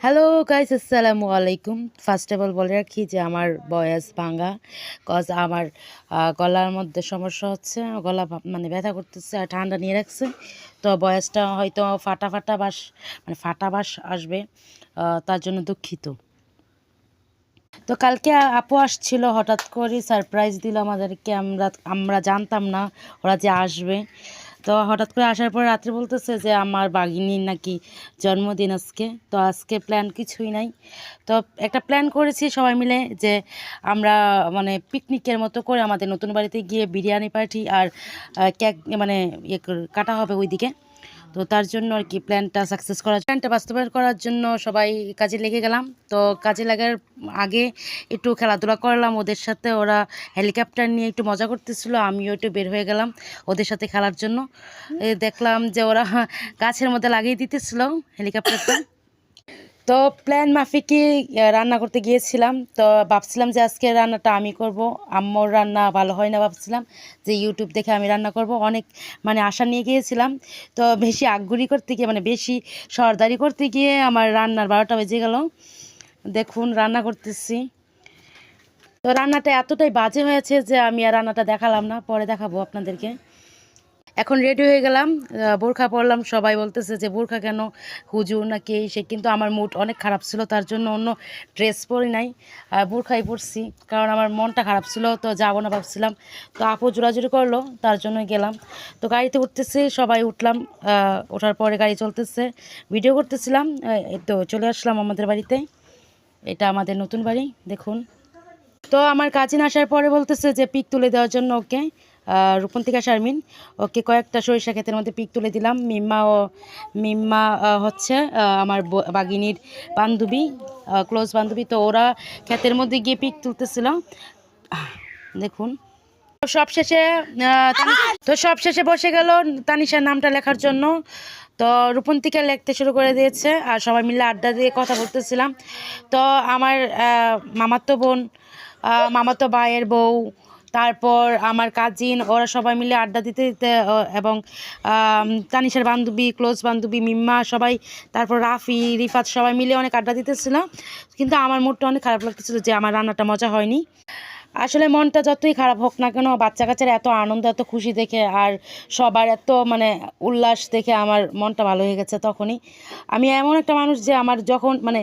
Hello guys, আসসালামু আলাইকুম। First of all বলে রাখি যে আমার ভয়েস ভাঙা, কজ আমার গলার মধ্যে সমস্যা হচ্ছে, গলা মানে ব্যথা করতেছে আর ঠান্ডা নিয়ে রাখছে, তো ভয়েসটা হয়তো ফাটা ফাটা বাস মানে ফাটা বাস আসবে, তার জন্য দুঃখিত। তো কালকে আপু আসছিল, হঠাৎ করে সারপ্রাইজ দিল আমাদেরকে। আমরা জানতাম না ওরা যে আসবে। তো হঠাৎ করে আসার পর রাত্রে বলতেছে যে আমার বাঘিনীর নাকি জন্মদিন আজকে। তো আজকে প্ল্যান কিছুই নাই। তো একটা প্ল্যান করেছি সবাই মিলে যে আমরা মানে পিকনিকের মতো করে আমাদের নতুন বাড়িতে গিয়ে বিরিয়ানি পার্টি আর কেক মানে কাটা হবে ওইদিকে। তো তার জন্য আর কি প্ল্যানটা বাস্তবায়ন করার জন্য সবাই কাজে লেগে গেলাম। তো কাজে লাগার আগে একটু খেলাধুলা করলাম ওদের সাথে। ওরা হেলিকপ্টার নিয়ে একটু মজা করতেছিল, আমিও একটু বের হয়ে গেলাম ওদের সাথে খেলার জন্য। দেখলাম যে ওরা গাছের মধ্যে লাগিয়ে দিতেছিল হেলিকপ্টারটা। তো প্ল্যান মাফিকই রান্না করতে গিয়েছিলাম। তো ভাবছিলাম যে আজকে রান্নাটা আমি করব। আম্মুর রান্না ভালো হয় না, ভাবছিলাম যে ইউটিউব দেখে আমি রান্না করব। অনেক মানে আশা নিয়ে গিয়েছিলাম। তো বেশি আগ্রহী করতে গিয়ে মানে বেশি সর্দারি করতে গিয়ে আমার রান্নার 12টা বেজে গেল। দেখুন রান্না করতেছি, তো রান্নাটা এতটাই বাজে হয়েছে যে আমি আর রান্নাটা দেখালাম না, পরে দেখাবো আপনাদেরকে। এখন রেডি হয়ে গেলাম, বোরখা পরলাম। সবাই বলতেছে যে বোরখা কেন, হুজুর নাকি এই সে, কিন্তু আমার মুড অনেক খারাপ ছিল, তার জন্য অন্য ড্রেস পরি নাই, বোরখাই পরছি, কারণ আমার মনটা খারাপ ছিল। তো যাবো না ভাবছিলাম, তো আপু জোরাজুরি করলো, তার জন্য গেলাম। তো গাড়িতে উঠতেছি, সবাই উঠলাম। ওঠার পরে গাড়ি চলতেছে, ভিডিও করতেছিলাম। তো চলে আসলাম আমাদের বাড়িতে। এটা আমাদের নতুন বাড়ি, দেখুন। তো আমার কাজিন আসার পরে বলতেছে যে পিক তুলে দেওয়ার জন্য ওকে, রূপন্তিকা শারমিন, ওকে কয়েকটা সরিষা ক্ষেতের মধ্যে পিক তুলে দিলাম। মিম্মা হচ্ছে আমার বাগিনীর বান্ধবী, ক্লোজ বান্ধবী। তো ওরা ক্ষেতের মধ্যে গিয়ে পিক তুলতেছিল, দেখুন। সবশেষে বসে গেল তানিশার নামটা লেখার জন্য। তো রূপন্তিকা লিখতে শুরু করে দিয়েছে আর সবাই মিলে আড্ডা দিয়ে কথা বলতেছিলাম। তো আমার মামাতো বোন, মামাতো ভাইয়ের বউ, তারপর আমার কাজিন, ওরা সবাই মিলে আড্ডা দিতে দিতে এবং তানিশার বান্ধবী, ক্লোজ বান্ধবী মিম্মা সবাই, তারপর রাফি, রিফাত সবাই মিলে অনেক আড্ডা দিতেছিল। কিন্তু আমার মুডটা অনেক খারাপ লাগতেছিল যে আমার রান্নাটা মজা হয়নি। আসলে মনটা যতই খারাপ হোক না কেন, বাচ্চা কাচ্চারা এত আনন্দ, এত খুশি দেখে আর সবার এত মানে উল্লাস দেখে আমার মনটা ভালো হয়ে গেছে। তখনই আমি এমন একটা মানুষ যে আমার যখন মানে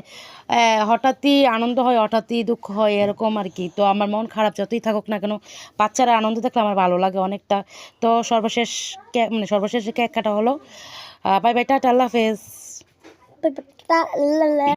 হঠাৎই আনন্দ হয়, হঠাৎই দুঃখ হয়, এরকম আর কি। তো আমার মন খারাপ যতই থাকুক না কেন, বাচ্চারা আনন্দ দেখলে আমার ভালো লাগে অনেকটা। তো সর্বশেষ কেক কাটা হলো। বাই বাই, টাটা, আল্লাহ হাফেজ।